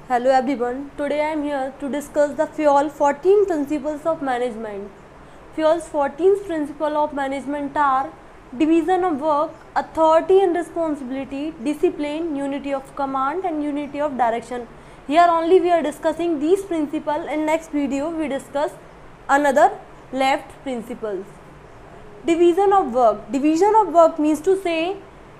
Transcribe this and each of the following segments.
Hello everyone, today I am here to discuss the FIOL 14 principles of management. FIOL's 14th principle of management are division of work, authority and responsibility, discipline, unity of command and unity of direction. Here only we are discussing these principles. In next video we discuss another left principles. Division of work. Division of work means to say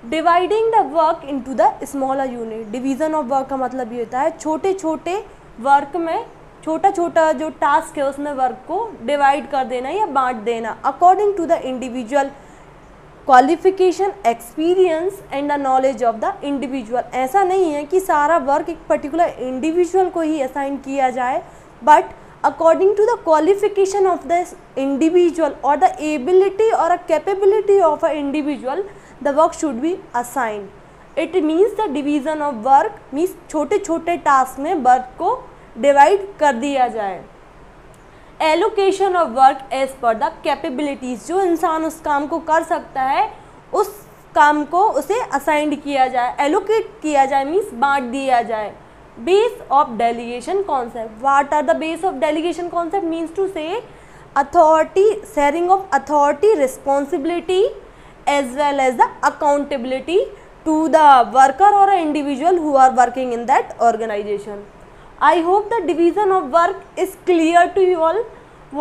dividing the work into the smaller unit. Division of work का मतलब ये होता है छोटे छोटे work में छोटा छोटा जो टास्क है उसमें वर्क को डिवाइड कर देना या बांट देना according to the individual qualification, experience and the knowledge of the individual. ऐसा नहीं है कि सारा वर्क एक पर्टिकुलर इंडिविजुअल को ही असाइन किया जाए, but according to the qualification of this individual or the ability or a capability of an individual, the work should be assigned. It means the division of work means छोटे छोटे task में work को divide कर दिया जाए. Allocation of work as per the capabilities. जो इंसान उस काम को कर सकता है उस काम को उसे असाइंड किया जाए, एलोकेट किया जाए मीन्स बांट दिया जाए. Base of delegation concept. What are the base of delegation concept? Means to say authority, sharing of authority, responsibility as well as the accountability to the worker or an individual who are working in that organization. I hope the division of work is clear to you all.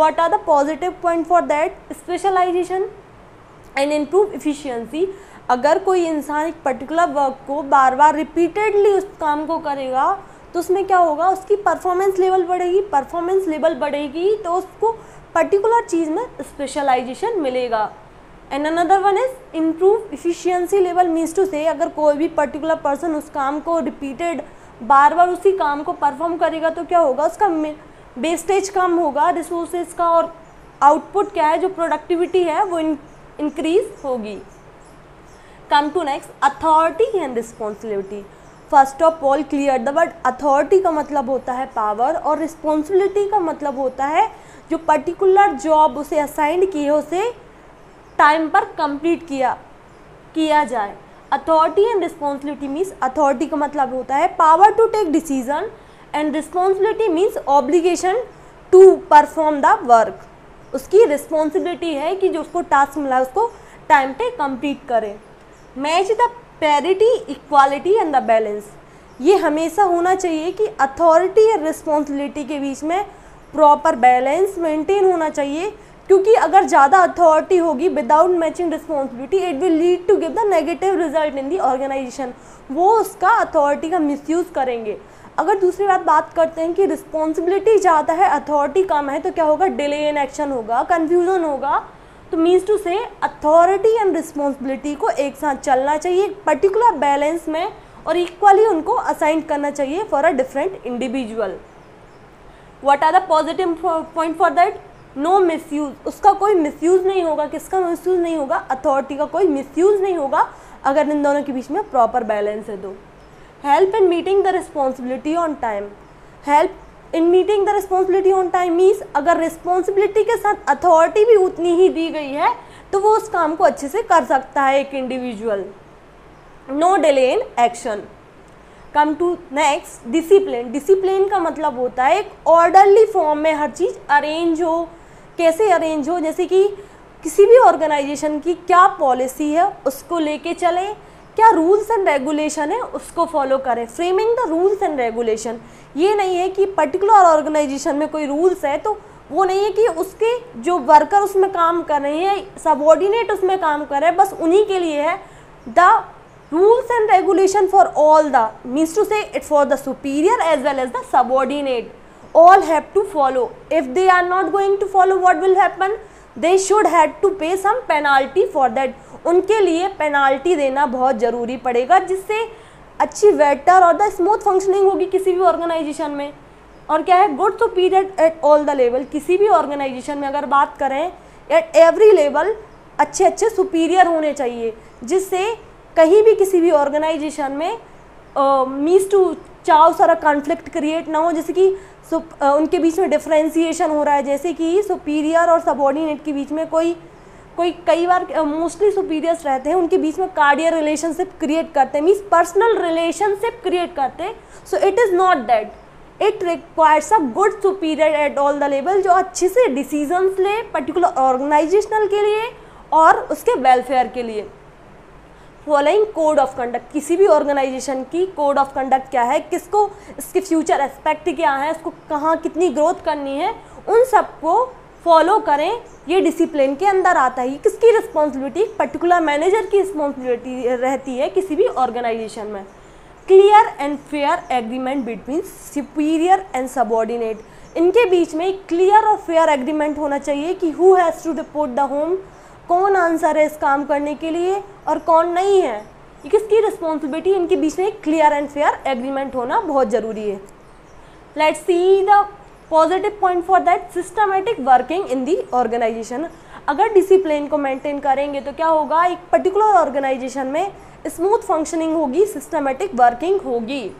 What are the positive point for that? Specialization and improve efficiency. अगर कोई इंसान एक particular work को बार बार repeatedly उस काम को करेगा तो उसमें क्या होगा, उसकी परफॉर्मेंस लेवल बढ़ेगी. परफॉर्मेंस लेवल बढ़ेगी तो उसको पर्टिकुलर चीज़ में स्पेशलाइजेशन मिलेगा. And another one is improve efficiency level. Means to say अगर कोई भी पर्टिकुलर पर्सन उस काम को रिपीटेड बार बार उसी काम को परफॉर्म करेगा तो क्या होगा, उसका वेस्टेज कम होगा रिसोर्सेज का, और आउटपुट क्या है, जो प्रोडक्टिविटी है वो इंक्रीज होगी. Come to next, authority and responsibility. First of all clear the word. Authority का मतलब होता है पावर और रिस्पॉन्सिबिलिटी का मतलब होता है जो पर्टिकुलर जॉब उसे असाइंड की है उसे टाइम पर कंप्लीट किया जाए. Authority and responsibility means authority का मतलब होता है power to take decision and responsibility means obligation to perform the work. उसकी रिस्पॉन्सिबिलिटी है कि जो उसको टास्क मिला है उसको टाइम पे कंप्लीट करे. Match the parity, equality and the balance. ये हमेशा होना चाहिए कि अथॉरिटी और रिस्पॉन्सिबिलिटी के बीच में प्रॉपर बैलेंस मेंटेन होना चाहिए, क्योंकि अगर ज़्यादा अथॉरिटी होगी without matching responsibility it will lead to give the negative result in the organisation. वो उसका अथॉरिटी का मिसयूज़ करेंगे. अगर दूसरी बात करते हैं कि रिस्पॉन्सिबिलिटी ज़्यादा है अथॉरिटी कम है तो क्या होगा, डिले इन एक्शन होगा, कन्फ्यूज़न होगा. तो मीन्स टू से अथॉरिटी एंड रिस्पॉन्सिबिलिटी को एक साथ चलना चाहिए पर्टिकुलर बैलेंस में और इक्वली उनको असाइन करना चाहिए for a different individual. What are the positive point for that? No misuse. उसका कोई मिसयूज नहीं होगा. किसका मिसयूज नहीं होगा? अथॉरिटी का कोई मिसयूज नहीं होगा अगर इन दोनों के बीच में प्रॉपर बैलेंस है. तो help in meeting the responsibility on time. Help in meeting the responsibility on time means अगर रिस्पॉन्सिबिलिटी के साथ अथॉरिटी भी उतनी ही दी गई है तो वो उस काम को अच्छे से कर सकता है एक individual. No delay in action. Come to next, discipline. Discipline का मतलब होता है एक ऑर्डरली फॉर्म में हर चीज़ अरेंज हो. कैसे अरेंज हो? जैसे कि किसी भी ऑर्गेनाइजेशन की क्या पॉलिसी है उसको लेके चलें, क्या रूल्स एंड रेगुलेशन है उसको फॉलो करें. Framing the rules and regulation. ये नहीं है कि पर्टिकुलर ऑर्गेनाइजेशन में कोई रूल्स है तो वो नहीं है कि उसके जो वर्कर उसमें काम कर रहे हैं, सबऑर्डिनेट उसमें काम कर रहे हैं, बस उन्हीं के लिए है. The rules and regulation for all the means to say it for the superior as well as the subordinate. All have to follow. If they are not going to follow what will happen? They should have to pay some penalty for that. उनके लिए penalty देना बहुत ज़रूरी पड़ेगा जिससे अच्छी better और the smooth functioning होगी किसी भी ऑर्गेनाइजेशन में. और क्या है, good superior at all the level. किसी भी ऑर्गेनाइजेशन में अगर बात करें एट एवरी लेवल अच्छे सुपीरियर होने चाहिए जिससे कहीं भी किसी भी ऑर्गेनाइजेशन में मीन्स टू चाव सारा कॉन्फ्लिक्ट क्रिएट ना हो. जैसे कि उनके बीच में डिफ्रेंसिएशन हो रहा है, जैसे कि सुपीरियर और सबऑर्डिनेट के बीच में कोई कोई कई बार मोस्टली सुपीरियर्स रहते हैं, उनके बीच में कार्डियल रिलेशनशिप क्रिएट करते हैं, मीन्स पर्सनल रिलेशनशिप क्रिएट करते हैं. So it is not that. It requires a good superior at all the level, जो अच्छे से डिसीजंस ले पर्टिकुलर ऑर्गेनाइजेशनल के लिए और उसके वेलफेयर के लिए. फॉलोइंग कोड ऑफ कंडक्ट, किसी भी ऑर्गेनाइजेशन की कोड ऑफ कंडक्ट क्या है, किसको इसके फ्यूचर एस्पेक्ट क्या है, इसको कहाँ कितनी ग्रोथ करनी है, उन सबको फॉलो करें. ये डिसिप्लिन के अंदर आता है. किसकी रिस्पॉन्सिबिलिटी, पर्टिकुलर मैनेजर की रिस्पॉन्सिबिलिटी रहती है किसी भी ऑर्गेनाइजेशन में. Clear and fair agreement between superior and subordinate, इनके बीच में एक क्लियर और फेयर एग्रीमेंट होना चाहिए कि who has to report the whom, कौन आंसर है इस काम करने के लिए और कौन नहीं है, ये किसकी रिस्पॉन्सिबिलिटी. इनके बीच में एक क्लियर एंड फेयर एग्रीमेंट होना बहुत ज़रूरी है. Let's see the positive point for that, systematic working in the organisation. अगर डिसिप्लिन को मेंटेन करेंगे तो क्या होगा, एक पर्टिकुलर ऑर्गेनाइजेशन में स्मूथ फंक्शनिंग होगी, सिस्टमेटिक वर्किंग होगी.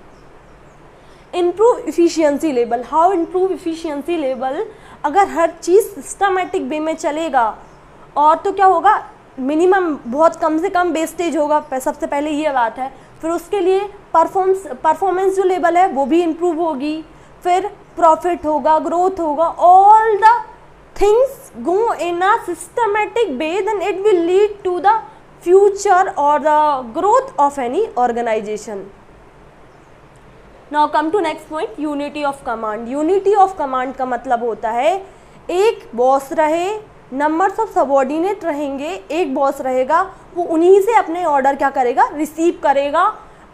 Improve efficiency level, how improve efficiency level, अगर हर चीज़ सिस्टमेटिक वे में चलेगा और तो क्या होगा, मिनिमम बहुत कम से कम वेस्टेज होगा, सबसे पहले ये बात है. फिर उसके लिए परफॉर्मेंस जो लेवल है वो भी इम्प्रूव होगी, फिर प्रॉफिट होगा, ग्रोथ होगा. All the things go in a systematic way, then it will lead to the future or the growth of any organization. Now come to next point, unity of command. Unity of command का मतलब होता है एक boss रहे, numbers of subordinate रहेंगे, एक boss रहेगा, वो उन्हीं से अपने ऑर्डर क्या करेगा, रिसीव करेगा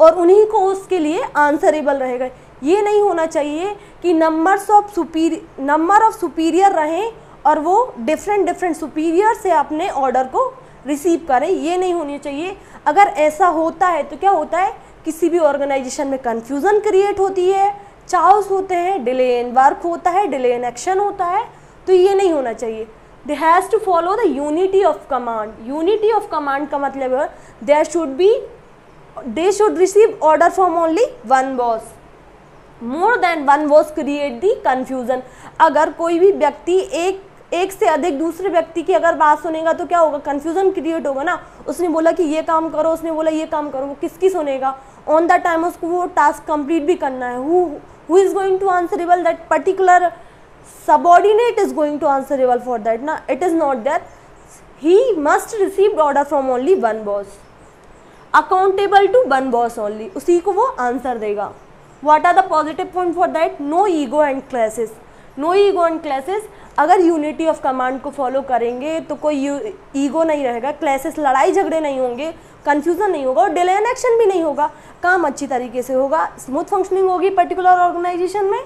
और उन्हीं को उसके लिए आंसरेबल रहेगा. ये नहीं होना चाहिए कि नंबर ऑफ सुपीरियर रहें और वो डिफरेंट सुपीरियर से अपने ऑर्डर को रिसीव करें, ये नहीं होनी चाहिए. अगर ऐसा होता है तो क्या होता है, किसी भी ऑर्गेनाइजेशन में कन्फ्यूज़न क्रिएट होती है, चाउस होते हैं, डिले इन वर्क होता है, डिले इन एक्शन होता है. तो ये नहीं होना चाहिए. They has to follow the unity of command. Unity of command का मतलब है they should receive order from only one boss. More than one boss create the confusion. अगर कोई भी व्यक्ति एक से अधिक दूसरे व्यक्ति की अगर बात सुनेगा तो क्या होगा, कन्फ्यूज़न क्रिएट होगा ना. उसने बोला कि ये काम करो, उसने बोला ये काम करो, वो किसकी सुनेगा. ऑन द टाइम उसको वो टास्क कंप्लीट भी करना है. Who is going to answerable, that particular subordinate is going to answerable for that ना. It is not that. He must receive order from only one boss, accountable to one boss only, उसी को वो answer देगा. What are the positive point for that, no ego and clashes. No ego and clashes, अगर unity of command को follow करेंगे तो कोई ego नहीं रहेगा, क्लैसेस लड़ाई झगड़े नहीं होंगे, कन्फ्यूज़न नहीं होगा और डिले इन एक्शन भी नहीं होगा. काम अच्छी तरीके से होगा, स्मूथ फंक्शनिंग होगी पर्टिकुलर ऑर्गेनाइजेशन में.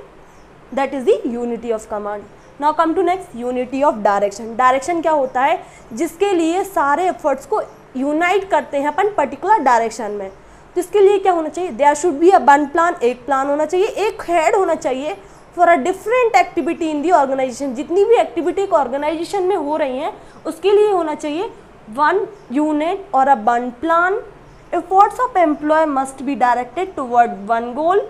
That is the unity of command. Now come to next, unity of direction. Direction क्या होता है, जिसके लिए सारे एफर्ट्स को यूनाइट करते हैं अपन पर्टिकुलर डायरेक्शन में. तो इसके लिए क्या होना चाहिए, there should be a one plan, एक प्लान होना चाहिए, एक हेड होना चाहिए for a different activity in the organisation. जितनी भी एक्टिविटी एक ऑर्गेनाइजेशन में हो रही हैं उसके लिए होना चाहिए वन यूनिट और a one plan. Efforts of employee must be directed toward one goal.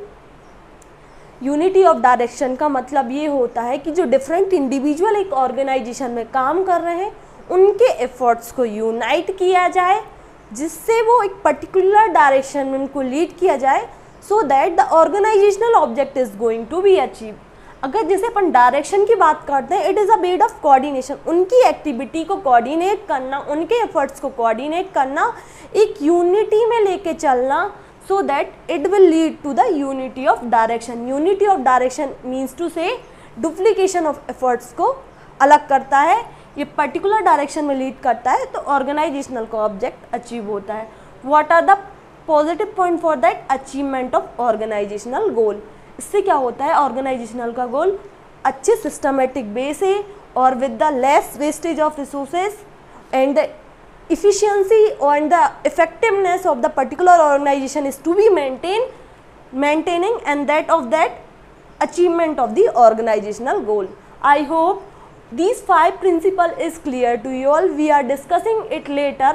Unity of direction का मतलब ये होता है कि जो डिफरेंट इंडिविजुअल एक ऑर्गेनाइजेशन में काम कर रहे हैं उनके एफर्ट्स को यूनाइट किया जाए, जिससे वो एक पर्टिकुलर डायरेक्शन में उनको लीड किया जाए, so that the organisational object is going to be achieve. अगर जैसे अपन डायरेक्शन की बात करते हैं, it is a bed of coordination. उनकी एक्टिविटी को कोऑर्डिनेट करना, उनके एफर्ट्स को कोऑर्डिनेट करना, एक यूनिटी में लेके चलना, so that it will lead to the unity of direction. Unity of direction means to say duplication of efforts को अलग करता है, ये पर्टिकुलर डायरेक्शन में लीड करता है तो ऑर्गेनाइजेशनल का ऑब्जेक्ट अचीव होता है. What are the positive point for that, achievement of organisational goal. इससे क्या होता है, ऑर्गेनाइजेशनल का गोल अच्छे सिस्टमेटिक वे से और with the less wastage of resources and the efficiency and the effectiveness of the particular organization is to be maintaining and that of that achievement of the organizational goal. I hope these 5 principles is clear to you all. We are discussing it later,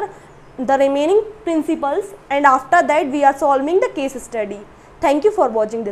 the remaining principles, and after that we are solving the case study. Thank you for watching this.